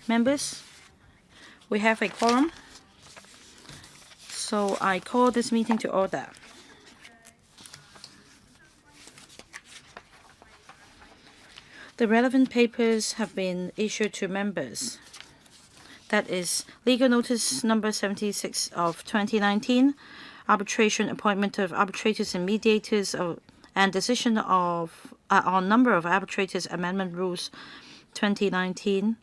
Members, we have a quorum, so I call this meeting to order. The relevant papers have been issued to members. That is Legal Notice Number 76 of 2019, Arbitration Appointment of Arbitrators and Mediators, and Decision on Number of Arbitrators Amendment Rules 2019,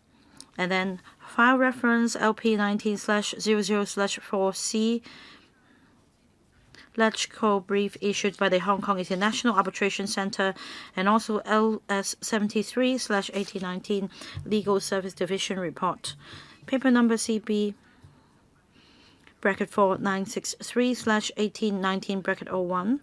and then File Reference LP19/00/4C electrical brief issued by the Hong Kong International Arbitration Centre, and also LS73/1819 Legal Service Division Report. Paper number CB-4963/1819-01,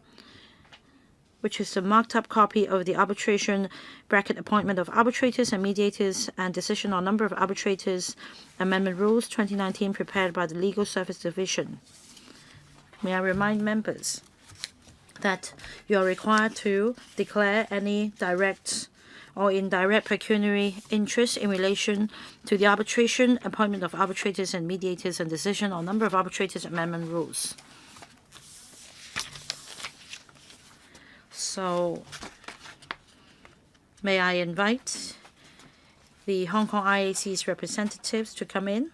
which is the marked up copy of the arbitration appointment of arbitrators and mediators and decision on number of arbitrators amendment rules 2019 prepared by the Legal Service Division. May I remind members that you are required to declare any direct or indirect pecuniary interest in relation to the arbitration, appointment of arbitrators and mediators, and decision on number of arbitrators amendment rules. So, may I invite the Hong Kong IAC's representatives to come in?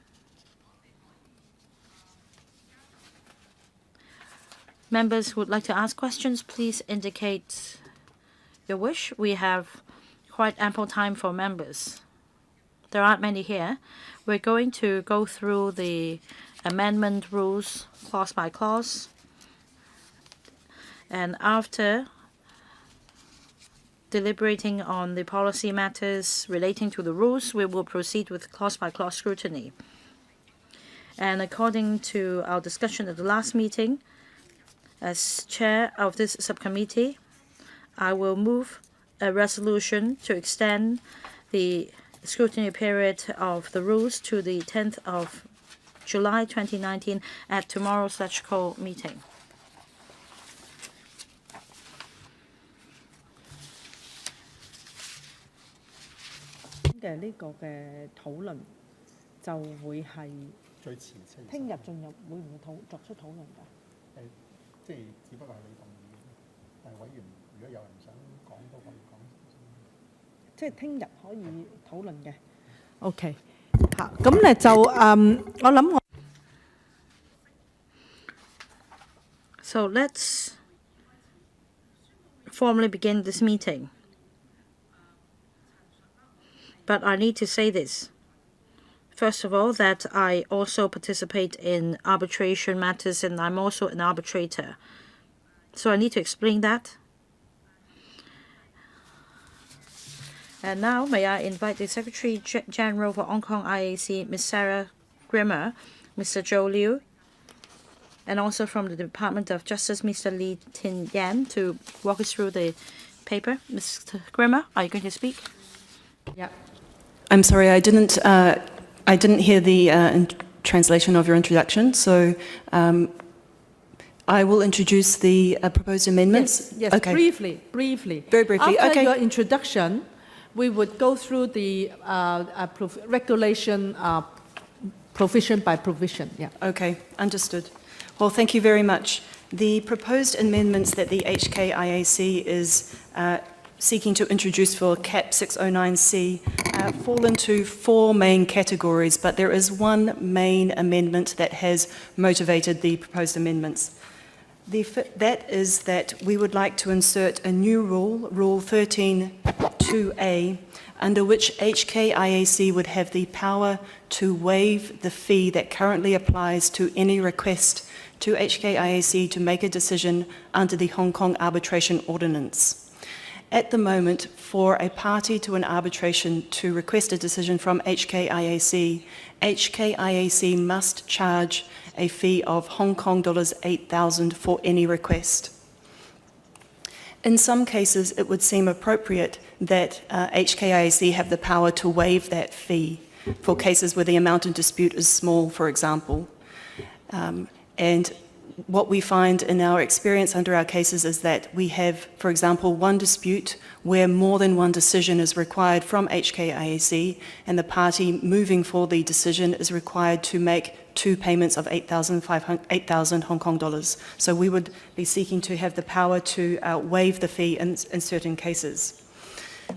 Members who would like to ask questions, please indicate your wish. We have quite ample time for members. There aren't many here. We're going to go through the amendment rules clause by clause. And after deliberating on the policy matters relating to the rules, we will proceed with clause by clause scrutiny. And according to our discussion at the last meeting, as chair of this subcommittee, I will move a resolution to extend the scrutiny period of the rules to the 10th of July 2019 at tomorrow's electrical meeting. OK， So let's formally begin this meeting. But I need to say this. First of all, that I also participate in arbitration matters, and I'm also an arbitrator. So I need to explain that. And now, may I invite the Secretary General for Hong Kong IAC, Ms. Sarah Grimmer, Mr. Zhou Liu, and also from the Department of Justice, Mr. Lee Tin Yan, to walk us through the paper. Mr. Grimmer, are you going to speak? Yeah. I'm sorry, I didn't hear the translation of your introduction, so I will introduce the proposed amendments. Yes, okay. Briefly. Very briefly. After okay. your introduction, we would go through the regulation provision by provision. Yeah. Okay, understood. Well, thank you very much. The proposed amendments that the HKIAC is seeking to introduce for CAP 609C fall into four main categories, but there is one main amendment that has motivated the proposed amendments. That is that we would like to insert a new rule, Rule 13(2)A, under which HKIAC would have the power to waive the fee that currently applies to any request to HKIAC to make a decision under the Hong Kong Arbitration Ordinance. At the moment, for a party to an arbitration to request a decision from HKIAC, HKIAC must charge a fee of Hong Kong dollars 8,000 for any request. In some cases, it would seem appropriate that HKIAC have the power to waive that fee for cases where the amount in dispute is small, for example. And what we find in our experience under our cases is that we have, for example, one dispute where more than one decision is required from HKIAC, and the party moving for the decision is required to make 2 payments of 8,000 Hong Kong dollars. So we would be seeking to have the power to waive the fee in certain cases.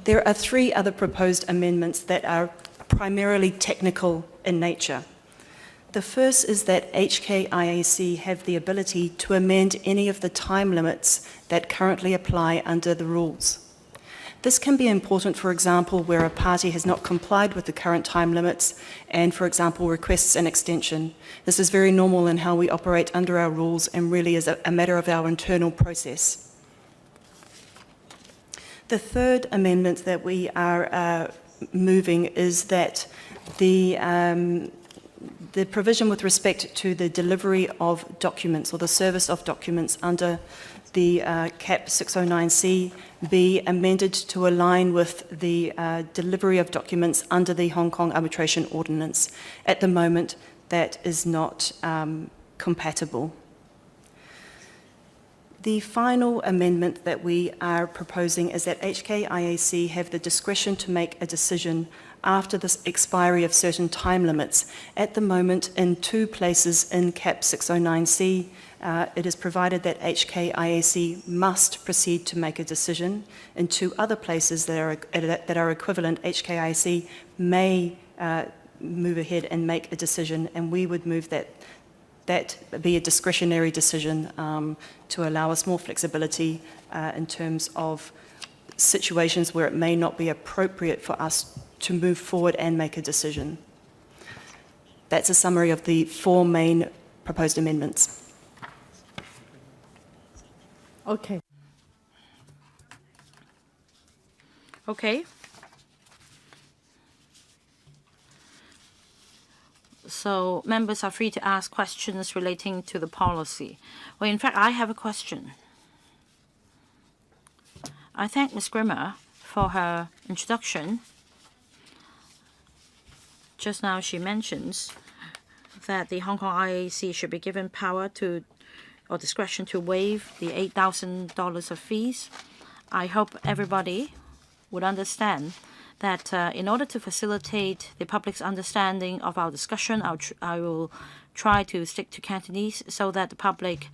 There are 3 other proposed amendments that are primarily technical in nature. The first is that HKIAC have the ability to amend any of the time limits that currently apply under the rules. This can be important, for example, where a party has not complied with the current time limits and, for example, requests an extension. This is very normal in how we operate under our rules and really is a matter of our internal process. The third amendment that we are moving is that the provision with respect to the delivery of documents or the service of documents under the CAP 609C be amended to align with the delivery of documents under the Hong Kong Arbitration Ordinance. At the moment, that is not compatible. The final amendment that we are proposing is that HKIAC have the discretion to make a decision after the expiry of certain time limits. At the moment, in 2 places in CAP 609C, it is provided that HKIAC must proceed to make a decision. In 2 other places that are equivalent, HKIAC may move ahead and make a decision, and we would move that be a discretionary decision to allow us more flexibility in terms of situations where it may not be appropriate for us to move forward and make a decision. That's a summary of the 4 main proposed amendments. Okay. Okay. So members are free to ask questions relating to the policy. Well, in fact, I have a question. I thank Ms. Grimmer for her introduction. Just now she mentions that the Hong Kong IAC should be given power to or discretion to waive the $8,000 of fees. I hope everybody would understand that in order to facilitate the public's understanding of our discussion, I will try to stick to Cantonese so that the public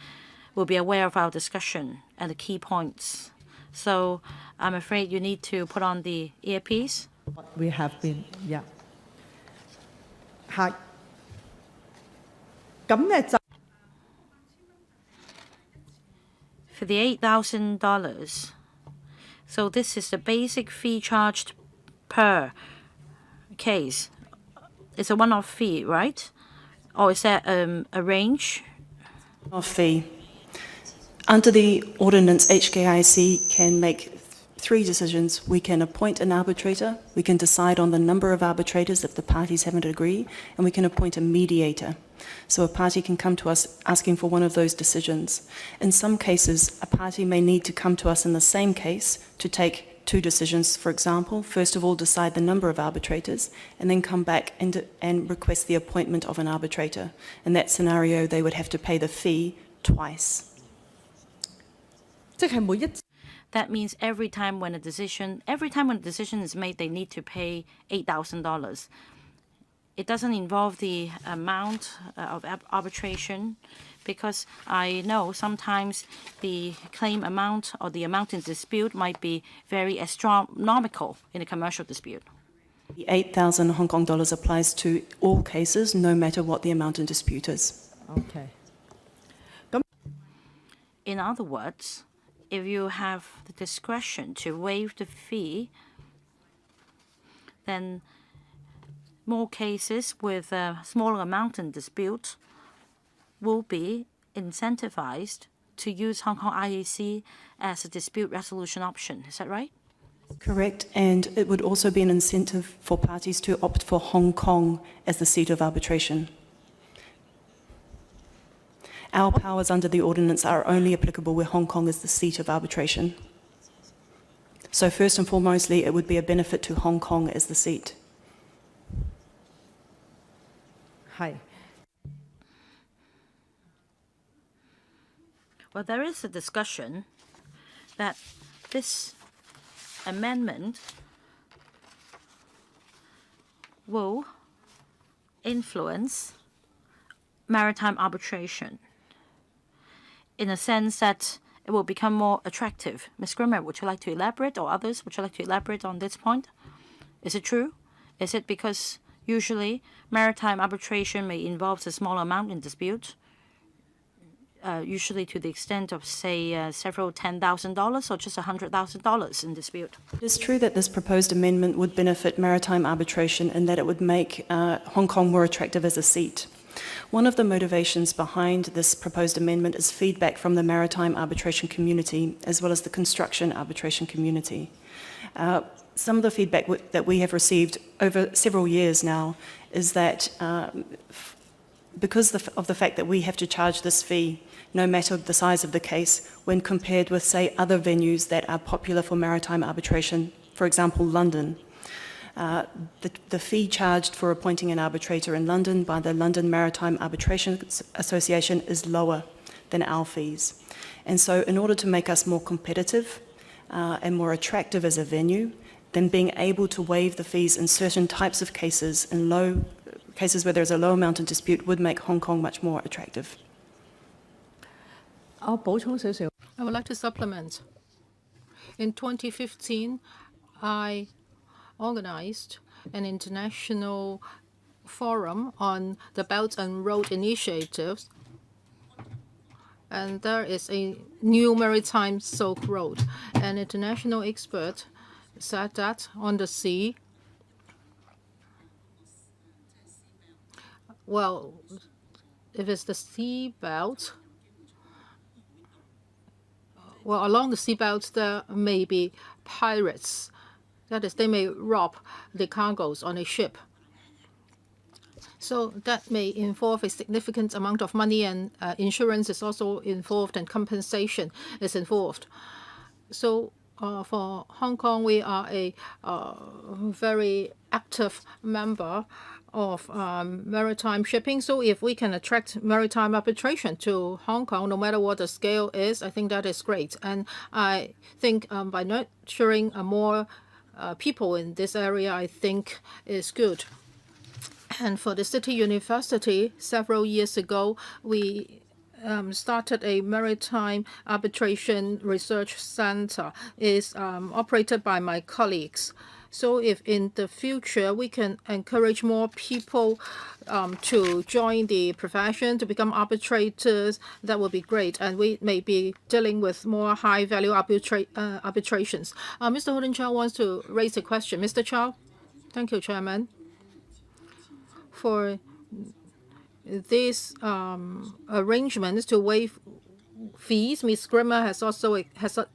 will be aware of our discussion and the key points. So I'm afraid you need to put on the earpiece. We have been, yeah. 係。咁咧就 For the $8,000, so this is the basic fee charged per case. It's a one-off fee, right? Or is that a range? Of fee. Under the ordinance, HKIAC can make 3 decisions. We can appoint an arbitrator, we can decide on the number of arbitrators if the parties haven't agreed, and we can appoint a mediator. So a party can come to us asking for one of those decisions. In some cases, a party may need to come to us in the same case to take 2 decisions. For example, first of all, decide the number of arbitrators, and then come back and request the appointment of an arbitrator. In that scenario, they would have to pay the fee twice. 即係每一 That means every time when a decision is made, they need to pay $8,000. It doesn't involve the amount of arbitration, because I know sometimes the claim amount or the amount in dispute might be very astronomical in a commercial dispute. The 8,000 Hong Kong dollars applies to all cases, no matter what the amount in dispute is. Okay. In other words, if you have the discretion to waive the fee, then more cases with a smaller amount in dispute will be incentivized to use Hong Kong IAC as a dispute resolution option. Is that right? Correct, and it would also be an incentive for parties to opt for Hong Kong as the seat of arbitration. Our powers under the ordinance are only applicable where Hong Kong is the seat of arbitration. So first and foremostly, it would be a benefit to Hong Kong as the seat. 係。Well, there is a discussion that this amendment will influence maritime arbitration in a sense that it will become more attractive. Ms. Grimmer, would you like to elaborate, or others, would you like to elaborate on this point? Is it true? Is it because usually maritime arbitration may involve a small amount in dispute, usually to the extent of, say, several $10,000 or just $100,000 in dispute? It is true that this proposed amendment would benefit maritime arbitration in that it would make Hong Kong more attractive as a seat. One of the motivations behind this proposed amendment is feedback from the maritime arbitration community as well as the construction arbitration community. Some of the feedback that we have received over several years now is that because of the fact that we have to charge this fee, no matter the size of the case, when compared with, say, other venues that are popular for maritime arbitration, for example, London. The fee charged for appointing an arbitrator in London by the London Maritime Arbitration Association is lower than our fees. And so in order to make us more competitive and more attractive as a venue, then being able to waive the fees in certain types of cases, in cases where there's a low amount of dispute, would make Hong Kong much more attractive. I would like to supplement. In 2015, I organized an international forum on the Belt and Road initiatives, and there is a new maritime Silk Road. An international expert said that on the sea, well, if it's the sea belt, well, along the sea belt there may be pirates. That is, they may rob the cargoes on a ship. So that may involve a significant amount of money, and insurance is also involved, and compensation is involved. So for Hong Kong, we are a very active member of maritime shipping. So if we can attract maritime arbitration to Hong Kong, no matter what the scale is, I think that is great. And I think by nurturing more people in this area, I think is good. And for the City University, several years ago, we started a maritime arbitration research center. It's operated by my colleagues. So if in the future we can encourage more people to join the profession, to become arbitrators, that would be great. And we may be dealing with more high-value arbitrations. Mr. Holden Chow wants to raise a question. Mr. Chow? Thank you, Chairman. For these arrangements to waive fees, Ms. Grimmer has also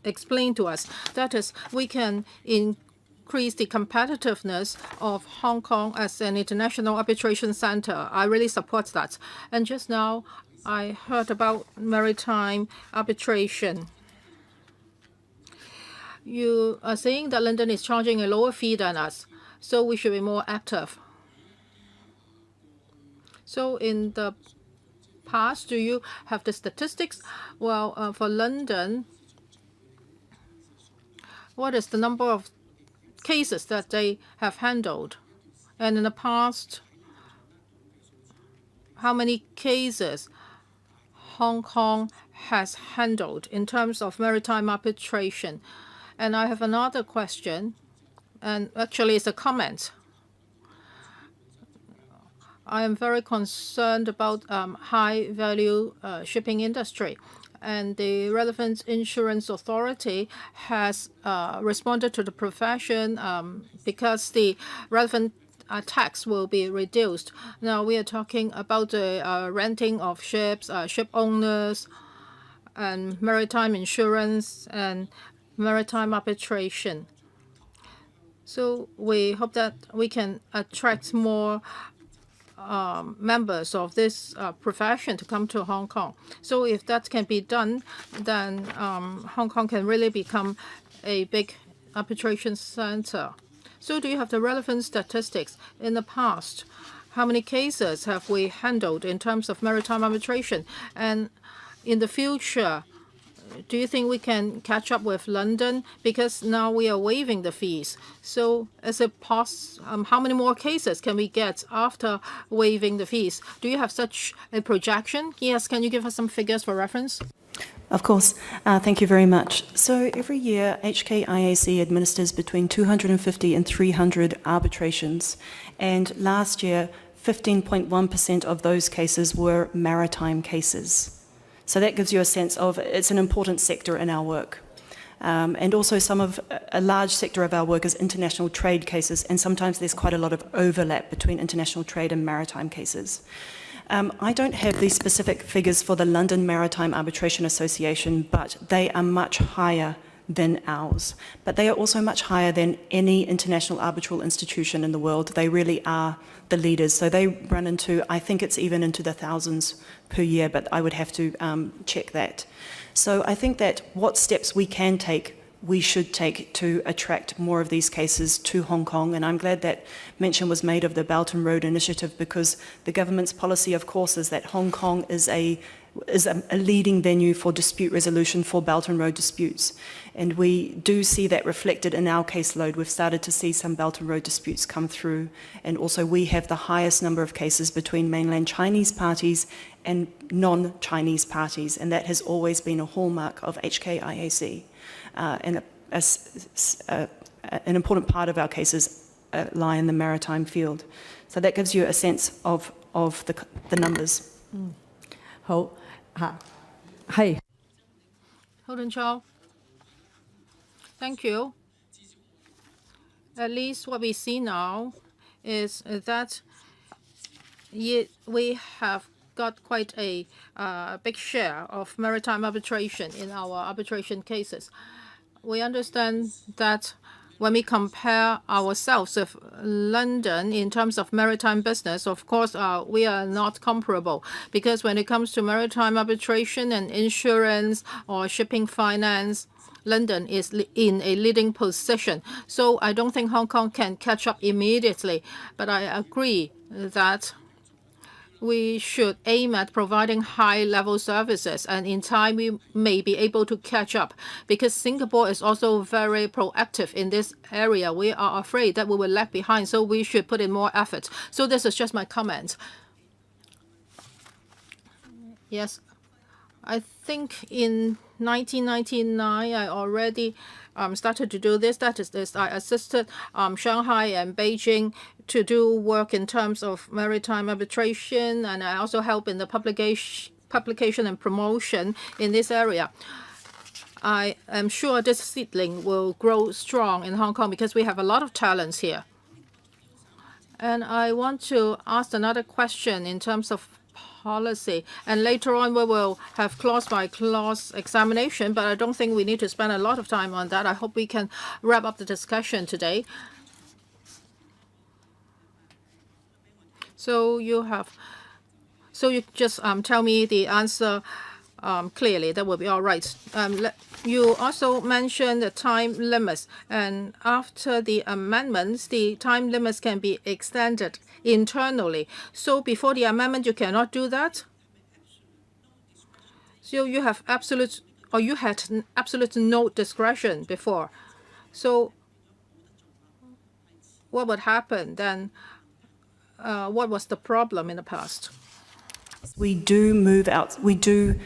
explained to us. That is, we can increase the competitiveness of Hong Kong as an international arbitration center. I really support that. And just now, I heard about maritime arbitration. You are saying that London is charging a lower fee than us, so we should be more active. So in the past, do you have the statistics? Well, for London, what is the number of cases that they have handled? And in the past, how many cases Hong Kong has handled in terms of maritime arbitration? And I have another question, and actually it's a comment. I am very concerned about high-value shipping industry, and the relevant insurance authority has responded to the profession because the relevant tax will be reduced. Now we are talking about the renting of ships, ship owners, and maritime insurance and maritime arbitration. So we hope that we can attract more members of this profession to come to Hong Kong. So if that can be done, then Hong Kong can really become a big arbitration center. So do you have the relevant statistics? In the past, how many cases have we handled in terms of maritime arbitration? And in the future, do you think we can catch up with London? Because now we are waiving the fees. So how many more cases can we get after waiving the fees? Do you have such a projection? Yes, can you give us some figures for reference? Of course. Thank you very much. So every year, HKIAC administers between 250 and 300 arbitrations. And last year, 15.1% of those cases were maritime cases. So that gives you a sense of it's an important sector in our work. And also a large sector of our work is international trade cases, and sometimes there's quite a lot of overlap between international trade and maritime cases. I don't have the specific figures for the London Maritime Arbitration Association, but they are much higher than ours. But they are also much higher than any international arbitral institution in the world. They really are the leaders. So they run into, I think it's even into the thousands per year, but I would have to check that. So I think that what steps we can take, we should take to attract more of these cases to Hong Kong. And I'm glad that mention was made of the Belt and Road Initiative, because the government's policy, of course, is that Hong Kong is a leading venue for dispute resolution for Belt and Road disputes. And we do see that reflected in our caseload. We've started to see some Belt and Road disputes come through. And also we have the highest number of cases between mainland Chinese parties and non-Chinese parties. And that has always been a hallmark of HKIAC. And an important part of our cases lie in the maritime field. So that gives you a sense of the numbers. 好嚇，係 Holden Chow. Thank you. At least what we see now is that we have got quite a big share of maritime arbitration in our arbitration cases. We understand that when we compare ourselves with London in terms of maritime business, of course, we are not comparable, because when it comes to maritime arbitration and insurance or shipping finance, London is in a leading position. So I don't think Hong Kong can catch up immediately, but I agree that we should aim at providing high-level services, and in time we may be able to catch up, because Singapore is also very proactive in this area. We are afraid that we will lag behind, so we should put in more effort. So this is just my comment. Yes, I think in 1999 I already started to do this. That is, I assisted Shanghai and Beijing to do work in terms of maritime arbitration, and I also help in the publication and promotion in this area. I am sure this seedling will grow strong in Hong Kong, because we have a lot of talents here. And I want to ask another question in terms of policy, and later on we will have clause-by-clause examination, but I don't think we need to spend a lot of time on that. I hope we can wrap up the discussion today. So you just tell me the answer clearly. That will be all right. You also mentioned the time limits, and after the amendments, the time limits can be extended internally. So before the amendment, you cannot do that. So you have absolute, or you had absolute no discretion before. So what would happen then? What was the problem in the past? We do move out. We do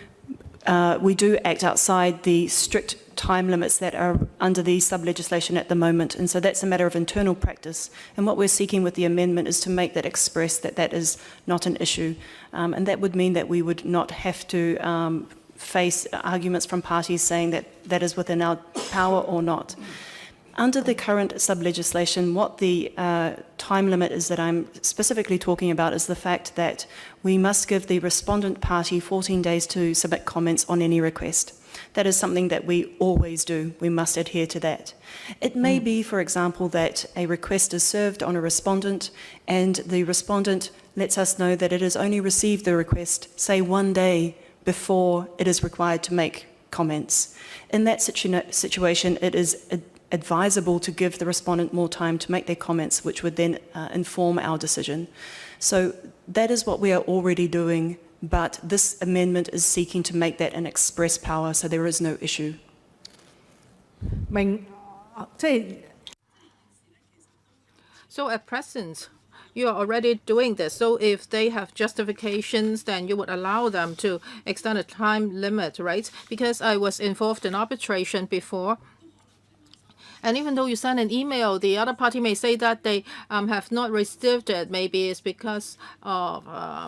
act outside the strict time limits that are under the sub-legislation at the moment, and so that's a matter of internal practice. And what we're seeking with the amendment is to make that express that that is not an issue, and that would mean that we would not have to face arguments from parties saying that that is within our power or not. Under the current sub-legislation, what the time limit is that I'm specifically talking about is the fact that we must give the respondent party 14 days to submit comments on any request. That is something that we always do. We must adhere to that. It may be, for example, that a request is served on a respondent and the respondent lets us know that it has only received the request, say, 1 day before it is required to make comments. In that situation, it is advisable to give the respondent more time to make their comments, which would then inform our decision. So that is what we are already doing but this amendment is seeking to make that an express power, so there is no issue. 即係 So at present, you are already doing this. So if they have justifications, then you would allow them to extend a time limit, right? Because I was involved in arbitration before. And even though you send an email, the other party may say that they have not received it. Maybe it's because of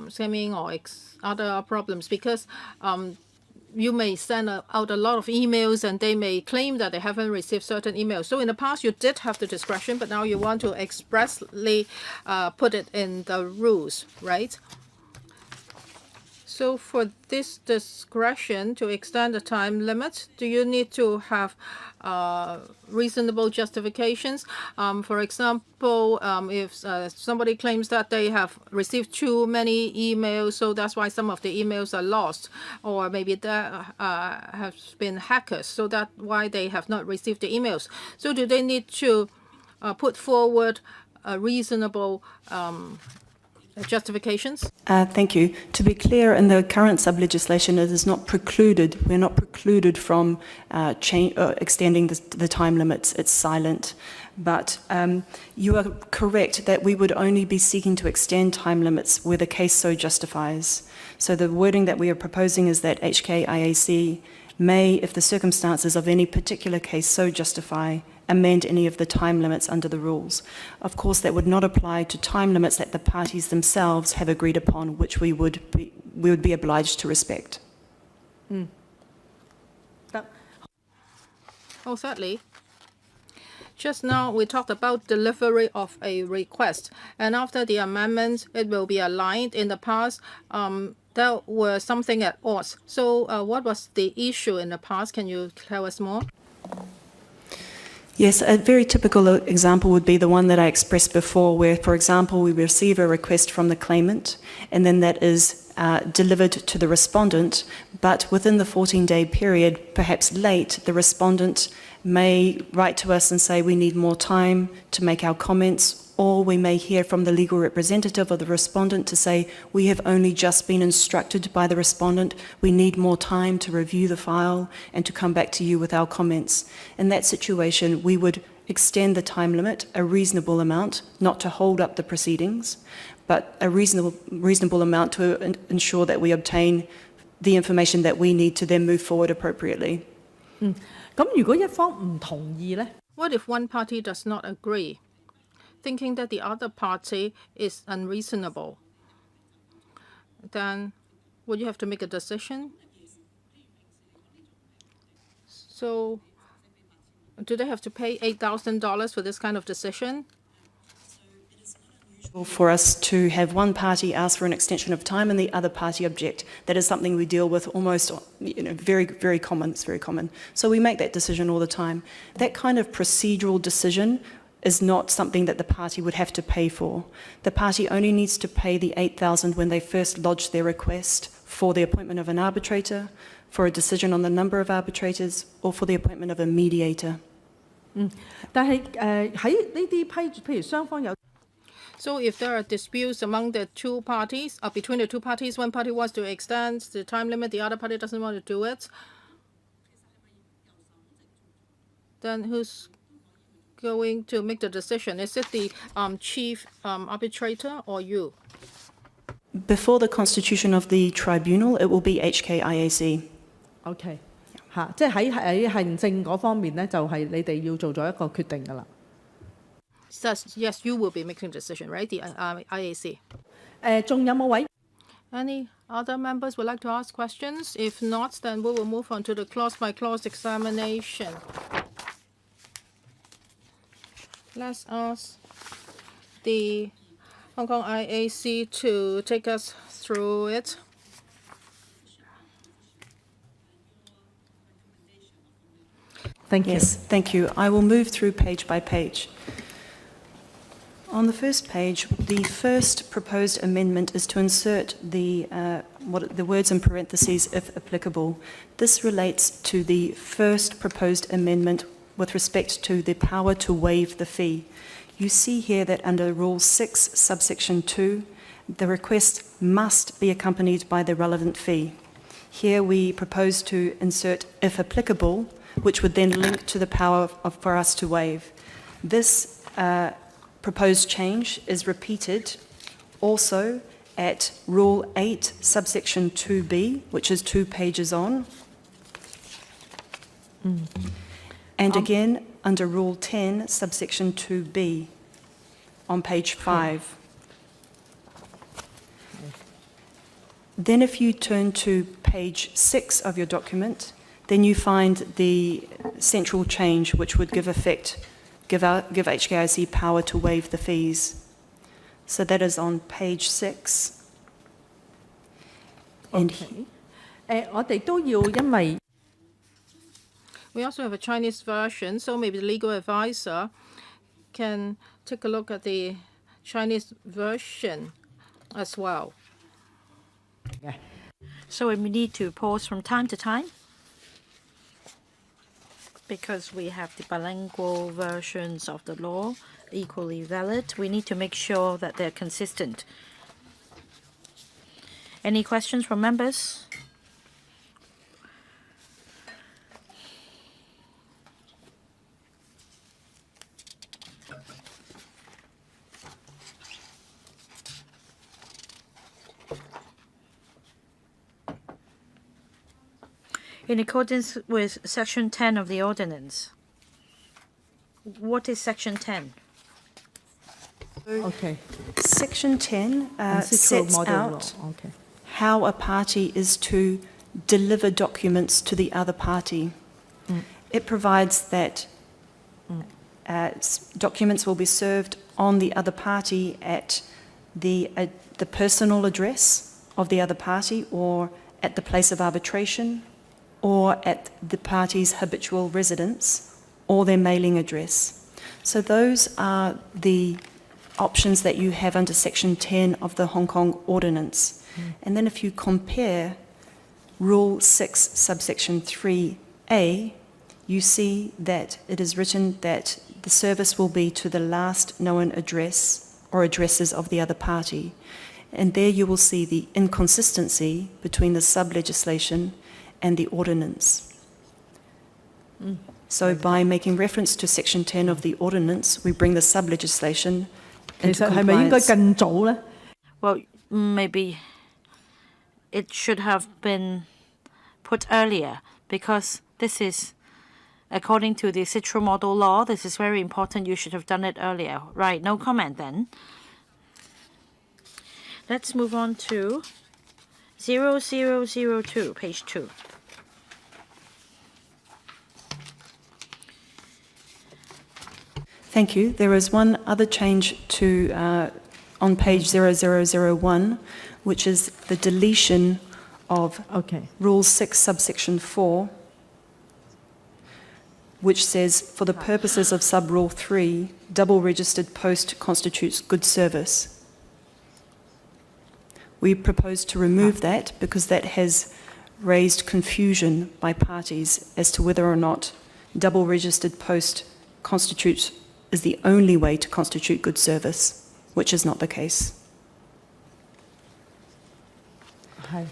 scamming or other problems. Because you may send out a lot of emails and they may claim that they haven't received certain emails. So in the past, you did have the discretion, but now you want to expressly put it in the rules, right? So for this discretion to extend the time limit, do you need to have reasonable justifications? For example, if somebody claims that they have received too many emails, so that's why some of the emails are lost, or maybe there have been hackers, so that's why they have not received the emails. So do they need to put forward reasonable justifications? Thank you. To be clear, in the current sub-legislation, it is not precluded. We're not precluded from extending the time limits. It's silent. But you are correct that we would only be seeking to extend time limits where the case so justifies. So the wording that we are proposing is that HKIAC may, if the circumstances of any particular case so justify, amend any of the time limits under the rules. Of course, that would not apply to time limits that the parties themselves have agreed upon, which we would be obliged to respect. Oh, thirdly, just now we talked about delivery of a request, and after the amendment, it will be aligned. In the past, there were something at odds. So what was the issue in the past? Can you tell us more? Yes, a very typical example would be the one that I expressed before, where, for example, we receive a request from the claimant, and then that is delivered to the respondent, but within the 14-day period, perhaps late, the respondent may write to us and say we need more time to make our comments, or we may hear from the legal representative of the respondent to say we have only just been instructed by the respondent, we need more time to review the file and to come back to you with our comments. In that situation, we would extend the time limit a reasonable amount, not to hold up the proceedings, but a reasonable amount to ensure that we obtain the information that we need to then move forward appropriately. 咁如果一方唔同意呢？ What if one party does not agree, thinking that the other party is unreasonable? Then would you have to make a decision? So do they have to pay $8,000 for this kind of decision? For us to have one party ask for an extension of time and the other party object. That is something we deal with almost, very, very common. It's very common. So we make that decision all the time. That kind of procedural decision is not something that the party would have to pay for. The party only needs to pay the $8,000 when they first lodge their request for the appointment of an arbitrator, for a decision on the number of arbitrators, or for the appointment of a mediator. 但係喺呢啲譬如雙方有 So if there are disputes among the two parties, between the two parties, one party wants to extend the time limit, the other party doesn't want to do it, then who's going to make the decision? Is it the chief arbitrator or you? Before the constitution of the tribunal, it will be HKIAC. OK 嚇，即係喺行政嗰方面咧，就係你哋要做咗一個決定㗎啦。 Yes, you will be making the decision, right? The IAC. 仲有冇位？ Any other members would like to ask questions? If not, then we will move on to the clause-by-clause examination. Let's ask the Hong Kong IAC to take us through it. Thank you. Yes, thank you. I will move through page by page. On the first page, the first proposed amendment is to insert the words in parentheses, if applicable. This relates to the first proposed amendment with respect to the power to waive the fee. You see here that under Rule 6, subsection 2, the request must be accompanied by the relevant fee. Here we propose to insert if applicable, which would then link to the power for us to waive. This proposed change is repeated also at Rule 8, subsection 2b, which is 2 pages on. And again, under Rule 10, subsection 2b, on page 5. Then if you turn to page 6 of your document, then you find the central change, which would give HKIC power to waive the fees. So that is on page 6. And我哋都要因為 We also have a Chinese version, so maybe the legal advisor can take a look at the Chinese version as well. So we need to pause from time to time because we have the bilingual versions of the law equally valid. We need to make sure that they're consistent. Any questions from members? In accordance with Section 10 of the Ordinance. What is Section 10? OK Section 10 sets model law. out OK how a party is to deliver documents to the other party. It provides that documents will be served on the other party at the personal address of the other party, or at the place of arbitration, or at the party's habitual residence, or their mailing address. So those are the options that you have under Section 10 of the Hong Kong Ordinance. And then if you compare Rule 6, subsection 3A, you see that it is written that the service will be to the last known address or addresses of the other party. And there you will see the inconsistency between the sub-legislation and the ordinance. So by making reference to Section 10 of the Ordinance, we bring the sub-legislation 其 into 實係咪應該 compliance. 更早呢？ Well, maybe it should have been put earlier because this is, according to the Citro Model Law, this is very important. You should have done it earlier. Right, no comment then. Let's move on to 0002, page 2. Thank you. There is one other change to on page 0001, which is the deletion of OK Rule 6, subsection 4, which says, for the purposes of sub-rule 3, double-registered post constitutes good service. We propose to remove that because that has raised confusion by parties as to whether or not double-registered post is the only way to constitute good service, which is not the case. 係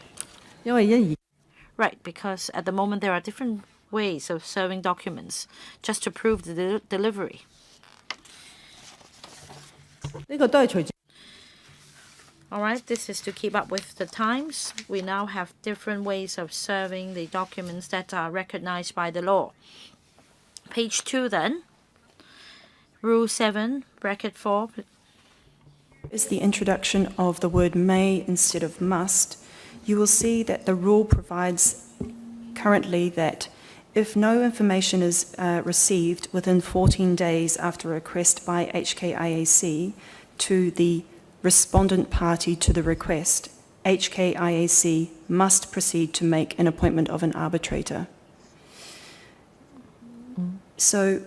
因為一 Right, because at the moment there are different ways of serving documents just to prove the delivery. 呢個都係隨住 All right, this is to keep up with the times. We now have different ways of serving the documents that are recognized by the law. Page 2 then. Rule 7, bracket 4. Is the introduction of the word may instead of must. You will see that the rule provides currently that if no information is received within 14 days after a request by HKIAC to the respondent party to the request, HKIAC must proceed to make an appointment of an arbitrator. So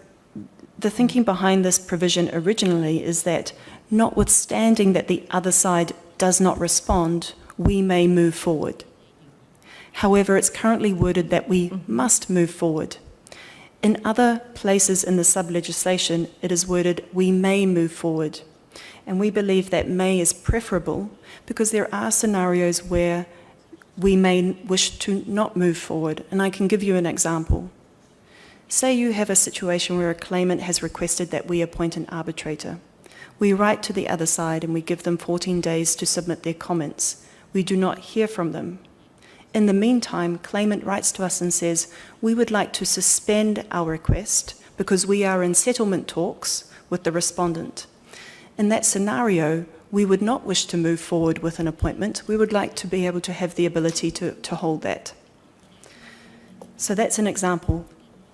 the thinking behind this provision originally is that notwithstanding that the other side does not respond, we may move forward. However, it's currently worded that we must move forward. In other places in the sub-legislation, it is worded we may move forward. And we believe that may is preferable because there are scenarios where we may wish to not move forward. And I can give you an example. Say you have a situation where a claimant has requested that we appoint an arbitrator. We write to the other side and we give them 14 days to submit their comments. We do not hear from them. In the meantime, claimant writes to us and says, we would like to suspend our request because we are in settlement talks with the respondent. In that scenario, we would not wish to move forward with an appointment. We would like to be able to have the ability to hold that. So that's an example.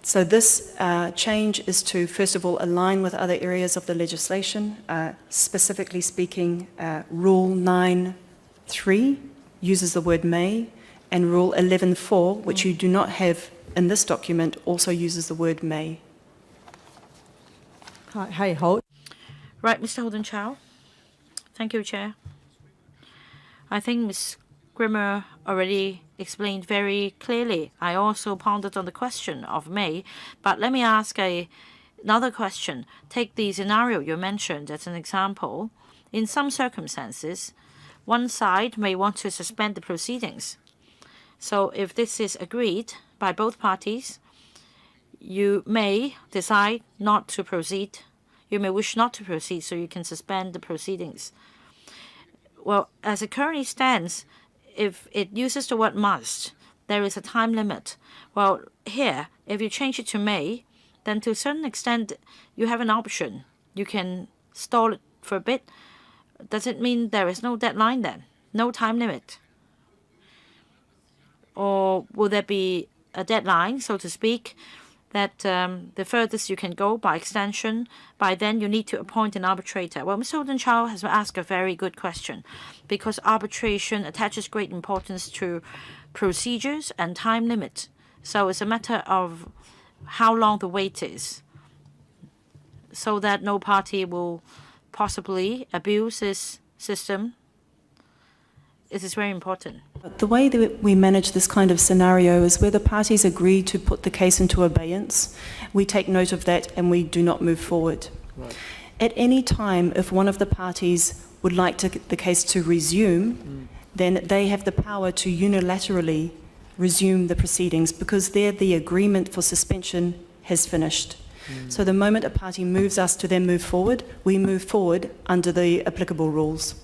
So this change is to, first of all, align with other areas of the legislation. Specifically speaking, Rule 9.3 uses the word may, and Rule 11.4, which you do not have in this document, also uses the word may. 係好。 Right, Mr. Holden Chow. Thank you, Chair. I think Ms. Grimmer already explained very clearly. I also pondered on the question of May, but let me ask another question. Take the scenario you mentioned as an example. In some circumstances, one side may want to suspend the proceedings. So if this is agreed by both parties, you may decide not to proceed. You may wish not to proceed, so you can suspend the proceedings. Well, as it currently stands, if it uses the word must, there is a time limit. Well, here, if you change it to may, then to a certain extent, you have an option. You can stall it for a bit. Does it mean there is no deadline then? No time limit? Or will there be a deadline, so to speak, that the furthest you can go by extension, by then you need to appoint an arbitrator? Well, Mr. Holden Chow has asked a very good question, because arbitration attaches great importance to procedures and time limit. So it's a matter of how long the wait is, so that no party will possibly abuse this system. It is very important. The way that we manage this kind of scenario is where the parties agree to put the case into abeyance. We take note of that and we do not move forward. Right. At any time, if one of the parties would like the case to resume, then they have the power to unilaterally resume the proceedings because there the agreement for suspension has finished. So the moment a party moves us to then move forward, we move forward under the applicable rules.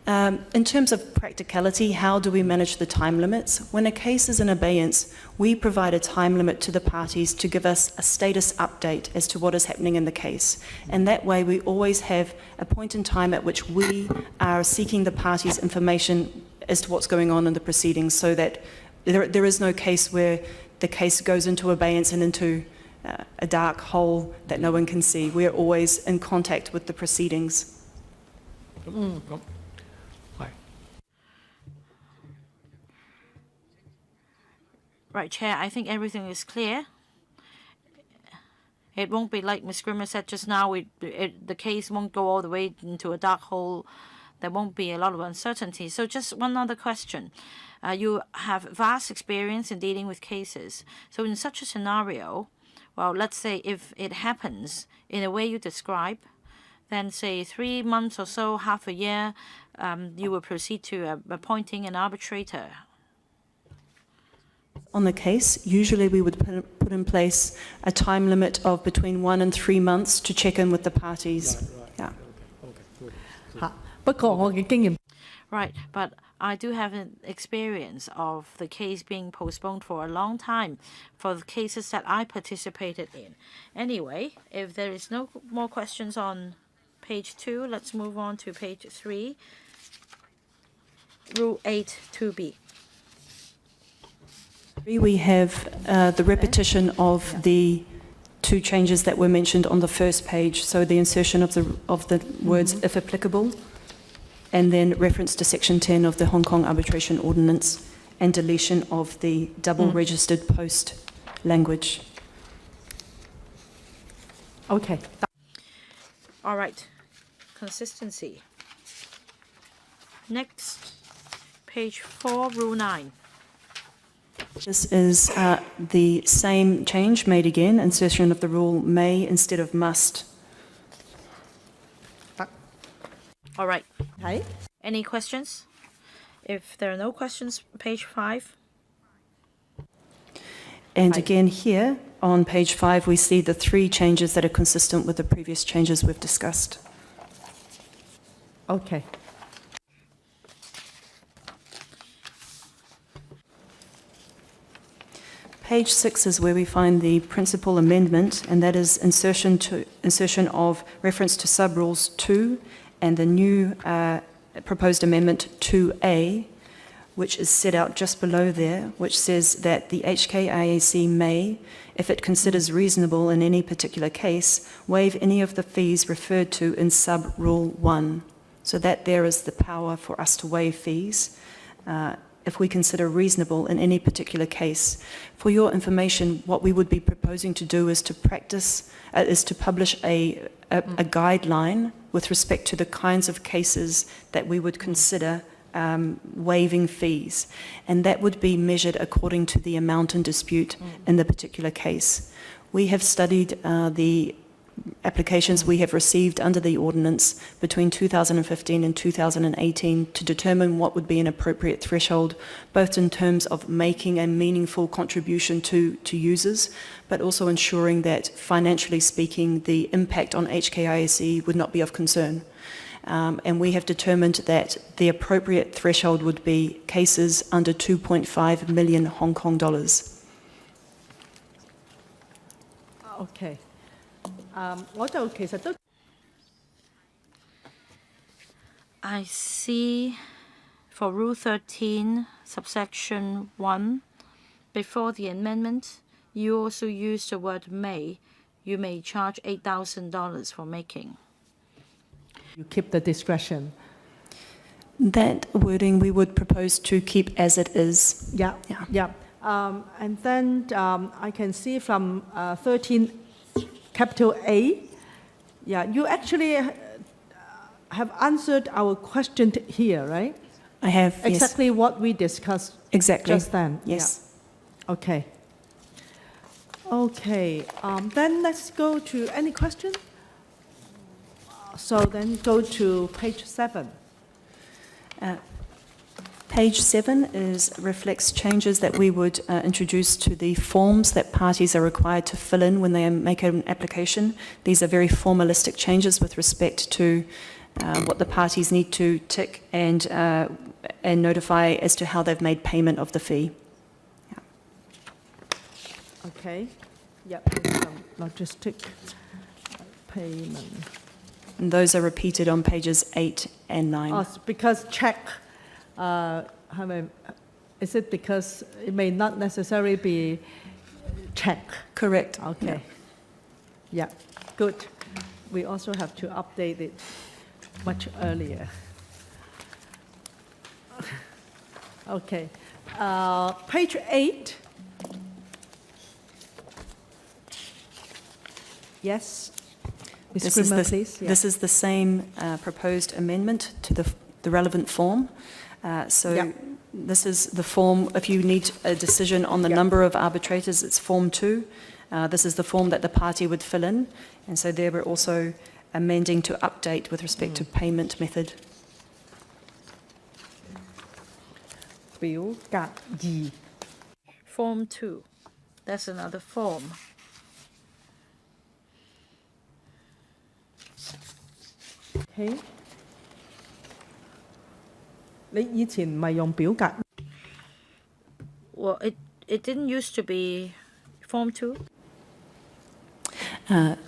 In terms of practicality, how do we manage the time limits? When a case is in abeyance, we provide a time limit to the parties to give us a status update as to what is happening in the case. And that way we always have a point in time at which we are seeking the parties' information as to what's going on in the proceedings, so that there is no case where the case goes into abeyance and into a dark hole that no one can see. We're always in contact with the proceedings. Right, Chair, I think everything is clear. It won't be like Ms. Grimmer said just now, the case won't go all the way into a dark hole. There won't be a lot of uncertainty. So just one other question. You have vast experience in dealing with cases. So in such a scenario, well, let's say if it happens in a way you describe, then say 3 months or so, half a year, you will proceed to appointing an arbitrator. On the case, usually we would put in place a time limit of between 1 and 3 months to check in with the parties. Right. Yeah. Okay, good. 嚇，不過我嘅經驗 Right, but I do have an experience of the case being postponed for a long time for the cases that I participated in. Anyway, if there is no more questions on page 2, let's move on to page 3, Rule 8 2B. We have the repetition of the 2 changes that were mentioned on the first page. So the insertion of the words if applicable, and then reference to Section 10 of the Hong Kong Arbitration Ordinance, and deletion of the double registered post language. OK， All right, consistency. Next, page 4, Rule 9. This is the same change made again, insertion of the rule may instead of must. All right. 睇 Any questions? If there are no questions, page 5. And again here, on page 5, we see the 3 changes that are consistent with the previous changes we've discussed. OK。 Page 6 is where we find the principal amendment, and that is insertion of reference to sub-rules 2 and the new proposed amendment 2A, which is set out just below there, which says that the HKIAC may, if it considers reasonable in any particular case, waive any of the fees referred to in sub-rule 1. So that there is the power for us to waive fees if we consider reasonable in any particular case. For your information, what we would be proposing to do is to publish a guideline with respect to the kinds of cases that we would consider waiving fees, and that would be measured according to the amount in dispute in the particular case. We have studied the applications we have received under the ordinance between 2015 and 2018 to determine what would be an appropriate threshold, both in terms of making a meaningful contribution to users, but also ensuring that, financially speaking, the impact on HKIAC would not be of concern. And we have determined that the appropriate threshold would be cases under 2.5 million Hong Kong dollars. OK。我就其實都 I see for Rule 13, subsection 1, before the amendment, you also use the word may. You may charge $8,000 for making. you keep the discretion. That wording we would propose to keep as it is. Yeah. Yeah. Yeah. And then I can see from 13 capital A, yeah, you actually have answered our question here, right? I have, yes. Exactly what we discussed Exactly. just then. Yes. Yeah. Okay. Okay. Then let's go to any question. So then go to page 7. Page 7 reflects changes that we would introduce to the forms that parties are required to fill in when they make an application. These are very formalistic changes with respect to what the parties need to tick and notify as to how they've made payment of the fee. Yeah. Okay. Yeah. Some logistic payment. And those are repeated on pages 8 and 9. Oh, because check. Is it because it may not necessarily be check? Correct. Okay. Yeah, good. We also have to update it much earlier. Okay. Page 8. Yes. Ms. Grimmer, please. Yeah. This is the same proposed amendment to the relevant form. Yeah. This is the form, if you need a decision on the number of arbitrators, it's Form 2. This is the form that the party would fill in. And so there we're also amending to update with respect to payment method. 表格2 Form 2. That's another form. OK。你以前唔係用表格 Well, it didn't used to be Form 2.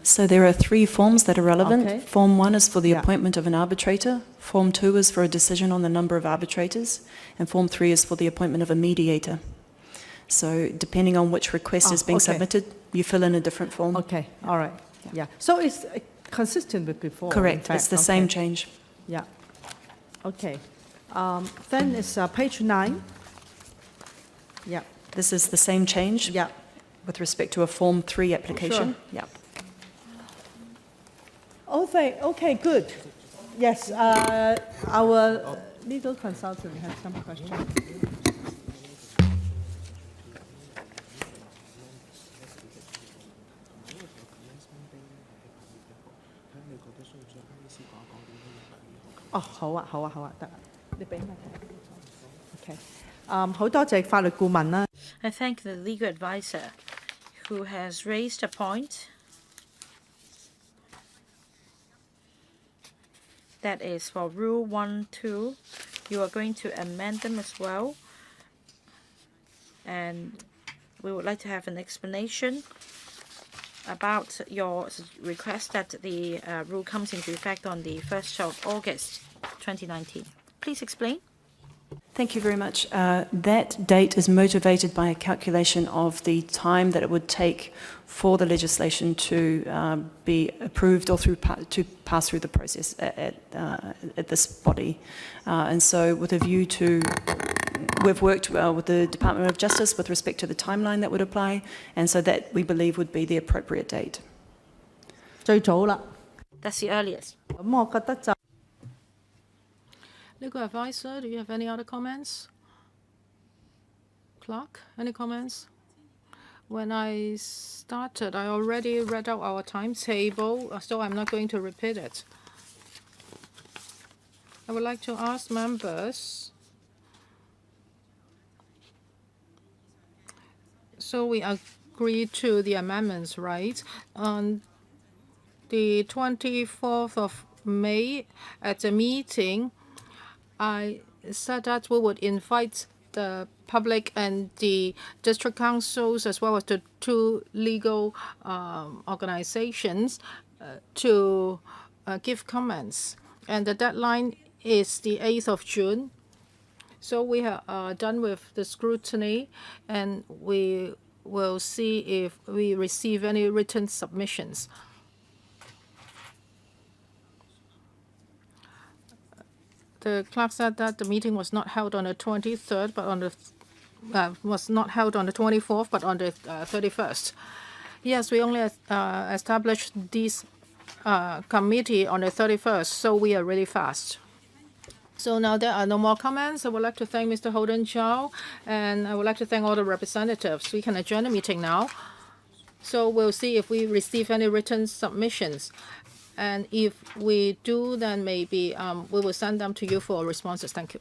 So there are 3 forms that are relevant. Okay. Form 1 is for the Yeah. appointment of an arbitrator. Form 2 is for a decision on the number of arbitrators. And Form 3 is for the appointment of a mediator. So depending on which request is being okay. submitted, you fill in a different form. Okay, all right. Yeah. So it's consistent with before. in Correct. fact. It's the Okay. same change. Yeah. Okay. Then it's page 9. Yeah. This is the same change Yeah. with respect to a Form 3 application. Sure. Yeah. Okay, good. Yes, our legal consultant has some questions. 哦，好啊，好啊，好啊，得啦，你俾我睇。OK，好多謝法律顧問啦。 I thank the legal advisor who has raised a point that is for Rule 1-2. You are going to amend them as well. And we would like to have an explanation about your request that the rule comes into effect on the 1st of August 2019. Please explain. Thank you very much. That date is motivated by a calculation of the time that it would take for the legislation to be approved or to pass through the process at this body. And so with a view to, we've worked with the Department of Justice with respect to the timeline that would apply, and so that we believe would be the appropriate date. 最早啦， That's the earliest. 咁我覺得就 Legal advisor, do you have any other comments? Clark, any comments? When I started, I already read out our timetable, so I'm not going to repeat it. I would like to ask members. So we agree to the amendments, right? On the 24th of May at a meeting, I said that we would invite the public and the district councils as well as the two legal organizations to give comments. And the deadline is the 8th of June. So we are done with the scrutiny, and we will see if we receive any written submissions. The clerk said that the meeting was not held on the 23rd, but on the was not held on the 24th, but on the 31st. Yes, we only established this committee on the 31st, so we are really fast. So now there are no more comments. I would like to thank Mr. Holden Chow, and I would like to thank all the representatives. We can adjourn the meeting now. So we'll see if we receive any written submissions. And if we do, then maybe we will send them to you for responses. Thank you.